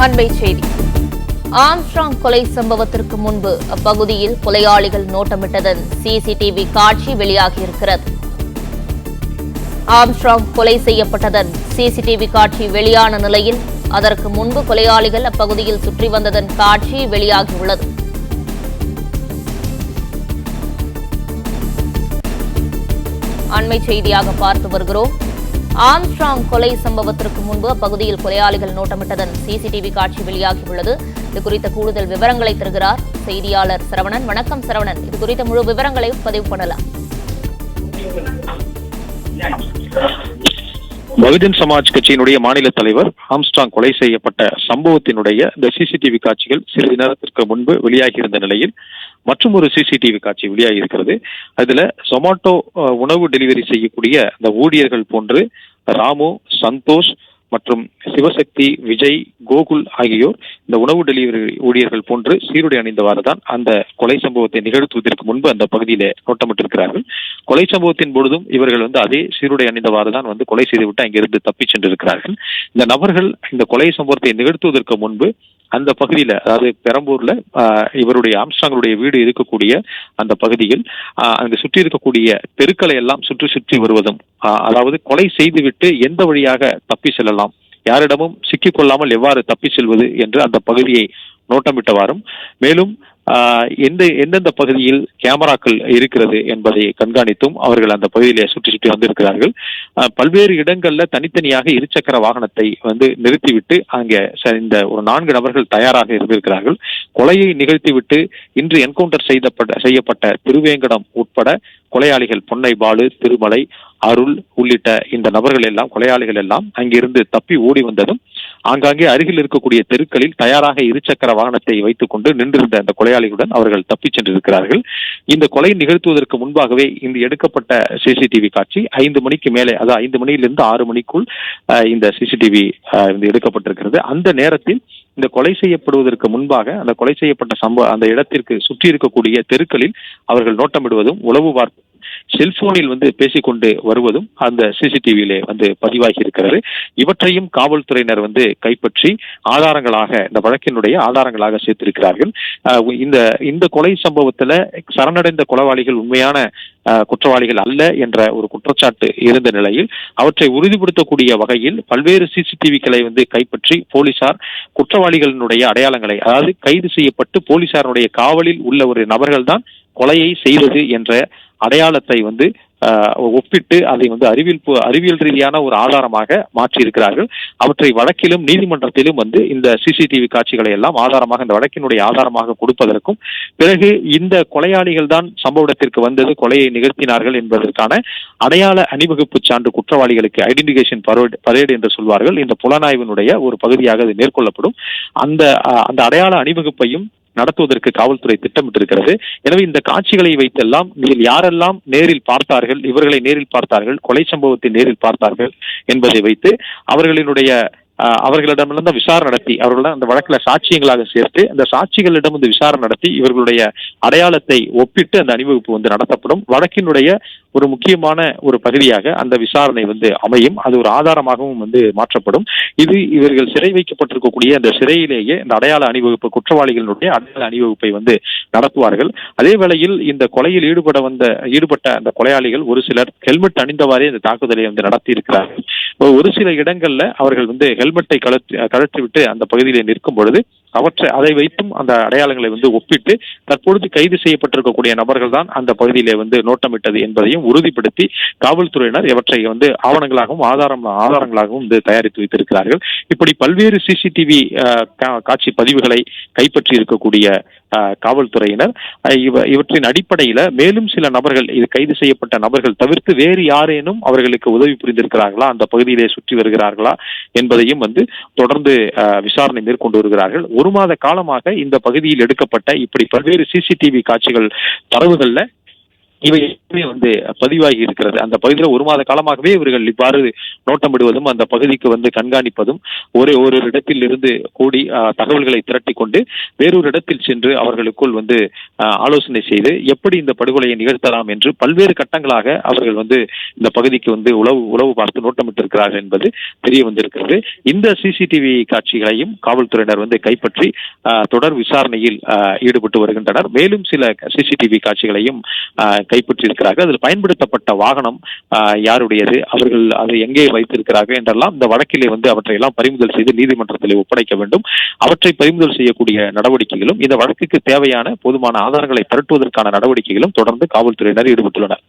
அண்மை செய்தி. ஆம்ஸ்ட்ராங் கொலை சம்பவத்திற்கு முன்பு அப்பகுதியில் கொலையாளிகள் நோட்டமிட்டதன் சிசிடிவி காட்சி வெளியாகியிருக்கிறது. ஆம்ஸ்ட்ராங் கொலை செய்யப்பட்டதன் சிசிடிவி காட்சி வெளியான நிலையில் அதற்கு முன்பு கொலையாளிகள் அப்பகுதியில் சுற்றி வந்ததன் காட்சி வெளியாகியுள்ளது. அண்மை செய்தியாக பார்த்து வருகிறோம். ஆம்ஸ்ட்ராங் கொலை சம்பவத்திற்கு முன்பு அப்பகுதியில் கொலையாளிகள் நோட்டமிட்டதன் சிசிடிவி காட்சி வெளியாகியுள்ளது. இது குறித்த கூடுதல் விவரங்களை தருகிறார் செய்தியாளர் சரவணன். வணக்கம் சரவணன், இது குறித்த முழு விவரங்களை பதிவு பண்ணலாம். பகுஜன் சமாஜ் கட்சியினுடைய மாநில தலைவர் ஆம்ஸ்ட்ராங் கொலை செய்யப்பட்ட சம்பவத்தினுடைய இந்த சிசிடிவி காட்சிகள் சிறிது நேரத்திற்கு முன்பு வெளியாகியிருந்த நிலையில் மற்றும் ஒரு சிசிடிவி காட்சி வெளியாகி இருக்கிறது. அதுல சொமாட்டோ உணவு டெலிவரி செய்யக்கூடிய அந்த ஊழியர்கள் போன்று ராமு, சந்தோஷ் மற்றும் சிவசக்தி, விஜய், கோகுல் ஆகியோர் இந்த உணவு டெலிவரி ஊழியர்கள் போன்று சீருடை அணிந்தவாறு தான் அந்த கொலை சம்பவத்தை நிகழ்த்துவதற்கு முன்பு அந்த பகுதியிலே நோட்டமிட்டிருக்கிறார்கள். கொலை சம்பவத்தின் பொழுதும் இவர்கள் அதே சீருடை அணிந்தவாறு தான் கொலை செய்துவிட்டு அங்கிருந்து தப்பிச் சென்றிருக்கிறார்கள். இந்த நபர்கள் இந்த கொலை சம்பவத்தை நிகழ்த்துவதற்கு முன்பு அந்த பகுதியில, அதாவது பெரம்பூர்ல இவருடைய ஆம்ஸ்ட்ராங்களுடைய வீடு இருக்கக்கூடிய அந்த பகுதியில் அங்கு சுற்றி இருக்கக்கூடிய தெருக்களை எல்லாம் சுற்றி வருவதும், அதாவது கொலை செய்துவிட்டு எந்த வழியாக தப்பி செல்லலாம், யாரிடமும் சிக்கிக்கொள்ளாமல் எவ்வாறு தப்பி செல்வது என்று அந்த பகுதியை நோட்டமிட்டவாறும், மேலும் எந்தெந்த பகுதியில் கேமராக்கள் இருக்கிறது என்பதை கண்காணித்தும் அவர்கள் அந்த பகுதியிலே சுற்றி வந்திருக்கிறார்கள். பல்வேறு இடங்கள்ல தனித்தனியாக இருசக்கர வாகனத்தை நிறுத்திவிட்டு அங்கே இந்த ஒரு 4 நபர்கள் தயாராக இருந்திருக்கிறார்கள். கொலையை நிகழ்த்திவிட்டு இன்று என்கவுண்டர் செய்யப்பட்ட திருவேங்கடம் உட்பட கொலையாளிகள் பொன்னை பாலு, திருமலை, அருள் உள்ளிட்ட இந்த நபர்கள் எல்லாம், கொலையாளிகள் எல்லாம் அங்கிருந்து தப்பி ஓடி வந்ததும் ஆங்காங்கே அருகில் இருக்கக்கூடிய தெருக்களில் தயாராக இருசக்கர வாகனத்தை வைத்துக் கொண்டு நின்றிருந்த அந்த கொலையாளிகளுடன் அவர்கள் தப்பிச் சென்றிருக்கிறார்கள். இந்த கொலை நிகழ்த்துவதற்கு முன்பாகவே இந்த எடுக்கப்பட்ட சிசிடிவி காட்சி 5 மணிக்கு மேலே, அதாவது 5 மணியிலிருந்து 6 மணிக்குள் இந்த சிசிடிவி எடுக்கப்பட்டிருக்கிறது. அந்த நேரத்தில் இந்த கொலை செய்யப்படுவதற்கு முன்பாக அந்த கொலை செய்யப்பட்ட அந்த இடத்திற்கு சுற்றி இருக்கக்கூடிய தெருக்களில் அவர்கள் நோட்டமிடுவதும், உளவு பார்ப்பு செல்போனில் பேசிக்கொண்டு வருவதும் அந்த சிசிடிவியிலே பதிவாகி இருக்கிறது. இவற்றையும் காவல்துறையினர் கைப்பற்றி ஆதாரங்களாக, இந்த வழக்கினுடைய ஆதாரங்களாக சேர்த்திருக்கிறார்கள். இந்த கொலை சம்பவத்துல சரணடைந்த கொலைவாளிகள் உண்மையான குற்றவாளிகள் அல்ல என்ற ஒரு குற்றச்சாட்டு இருந்த நிலையில் அவற்றை உறுதிப்படுத்தக்கூடிய வகையில் பல்வேறு சிசிடிவிகளை கைப்பற்றி போலீசார் குற்றவாளிகளினுடைய அடையாளங்களை, அதாவது கைது செய்யப்பட்டு போலீசாருடைய காவலில் உள்ள ஒரு நபர்கள் தான் கொலையை செய்வது என்ற அடையாளத்தை ஒப்பிட்டு அதை அறிவியல் ரீதியான ஒரு ஆதாரமாக மாற்றி இருக்கிறார்கள். அவற்றை வழக்கிலும் நீதிமன்றத்திலும் இந்த சிசிடிவி காட்சிகளை எல்லாம் ஆதாரமாக, இந்த வழக்கினுடைய ஆதாரமாக கொடுப்பதற்கும், பிறகு இந்த கொலையாளிகள் தான் சம்பவ இடத்திற்கு வந்தது, கொலையை நிகழ்த்தினார்கள் என்பதற்கான அடையாள அணிவகுப்பு சான்று குற்றவாளிகளுக்கு ஐடென்டிஃபிகேஷன் பரேடு என்று சொல்வார்கள், இந்த புலனாய்வினுடைய ஒரு பகுதியாக அது மேற்கொள்ளப்படும். அந்த அடையாள அணிவகுப்பையும் நடத்துவதற்கு காவல்துறை திட்டமிட்டிருக்கிறது. எனவே இந்த காட்சிகளை வைத்தெல்லாம் நீங்கள் யாரெல்லாம் நேரில் பார்த்தார்கள், இவர்களை நேரில் பார்த்தார்கள், கொலை சம்பவத்தை நேரில் பார்த்தார்கள் என்பதை வைத்து அவர்களிடமிருந்து விசாரணை நடத்தி, அவர்களிடம் அந்த வழக்கில் சாட்சியங்களாக சேர்த்து அந்த சாட்சிகளிடம் விசாரணை நடத்தி இவர்களுடைய அடையாளத்தை ஒப்பிட்டு அந்த அணிவகுப்பு நடத்தப்படும். வழக்கினுடைய ஒரு முக்கியமான ஒரு பகுதியாக அந்த விசாரணை அமையும். அது ஒரு ஆதாரமாகவும் மாற்றப்படும். இது இவர்கள் சிறை வைக்கப்பட்டிருக்கக்கூடிய அந்த சிறையிலேயே இந்த அடையாள அணிவகுப்பு, குற்றவாளிகளுடைய அடையாள அணிவகுப்பை நடத்துவார்கள். அதே வேளையில் இந்த கொலையில் ஈடுபட்ட அந்த கொலையாளிகள் ஒரு சிலர் ஹெல்மெட் அணிந்தவாறே இந்த தாக்குதலை நடத்தி இருக்கிறார்கள். ஒரு சில இடங்கள்ல அவர்கள் ஹெல்மெட்டை கழற்றிவிட்டு அந்த பகுதியிலே நிற்கும் பொழுது அதை வைத்தும் அந்த அடையாளங்களை ஒப்பிட்டு தற்பொழுது கைது செய்யப்பட்டிருக்கக்கூடிய நபர்கள் தான் அந்த பகுதியிலே நோட்டமிட்டது என்பதையும் உறுதிப்படுத்தி காவல்துறையினர் இவற்றை ஆவணங்களாகவும் ஆதாரங்களாகவும் தயாரித்து வைத்திருக்கிறார்கள். இப்படி பல்வேறு சிசிடிவி காட்சி பதிவுகளை கைப்பற்றி இருக்கக்கூடிய காவல்துறையினர் இவற்றின் அடிப்படையில மேலும் சில நபர்கள், இது கைது செய்யப்பட்ட நபர்கள் தவிர்த்து வேறு யாரேனும் அவர்களுக்கு உதவி புரிந்திருக்கிறார்களா, அந்த பகுதியிலே சுற்றி வருகிறார்களா என்பதையும் தொடர்ந்து விசாரணை மேற்கொண்டு வருகிறார்கள். 1 மாத காலமாக இந்த பகுதியில் எடுக்கப்பட்ட இப்படி பல்வேறு சிசிடிவி காட்சிகள் தரவுகள்ல இவை பதிவாகி இருக்கிறது. அந்த பகுதியில் 1 மாத காலமாகவே இவர்கள் இவ்வாறு நோட்டமிடுவதும் அந்த பகுதிக்கு கண்காணிப்பதும் ஒரு இடத்தில் இருந்து கூடி தகவல்களை திரட்டி கொண்டு வேறொரு இடத்தில் சென்று அவர்களுக்குள் ஆலோசனை செய்து எப்படி இந்த படுகொலையை நிகழ்த்தலாம் என்று பல்வேறு கட்டங்களாக அவர்கள் இந்த பகுதிக்கு உளவு பார்த்து நோட்டமிட்டிருக்கிறார்கள் என்பது தெரிய வந்திருக்கிறது. இந்த சிசிடிவி காட்சிகளையும் காவல்துறையினர் கைப்பற்றி தொடர் விசாரணையில் ஈடுபட்டு வருகின்றனர். மேலும் சில சிசிடிவி காட்சிகளையும் கைப்பற்றியிருக்கிறார்கள். அதில் பயன்படுத்தப்பட்ட வாகனம் யாருடையது, அவர்கள் அதை எங்கே வைத்திருக்கிறார்கள் என்றெல்லாம் இந்த வழக்கிலே அவற்றையெல்லாம் பறிமுதல் செய்து நீதிமன்றத்தில் ஒப்படைக்க வேண்டும். அவற்றை பறிமுதல் செய்யக்கூடிய நடவடிக்கைகளும் இந்த வழக்குக்கு தேவையான போதுமான ஆதாரங்களை திரட்டுவதற்கான நடவடிக்கைகளும் தொடர்ந்து காவல்துறையினர் ஈடுபட்டுள்ளனர்.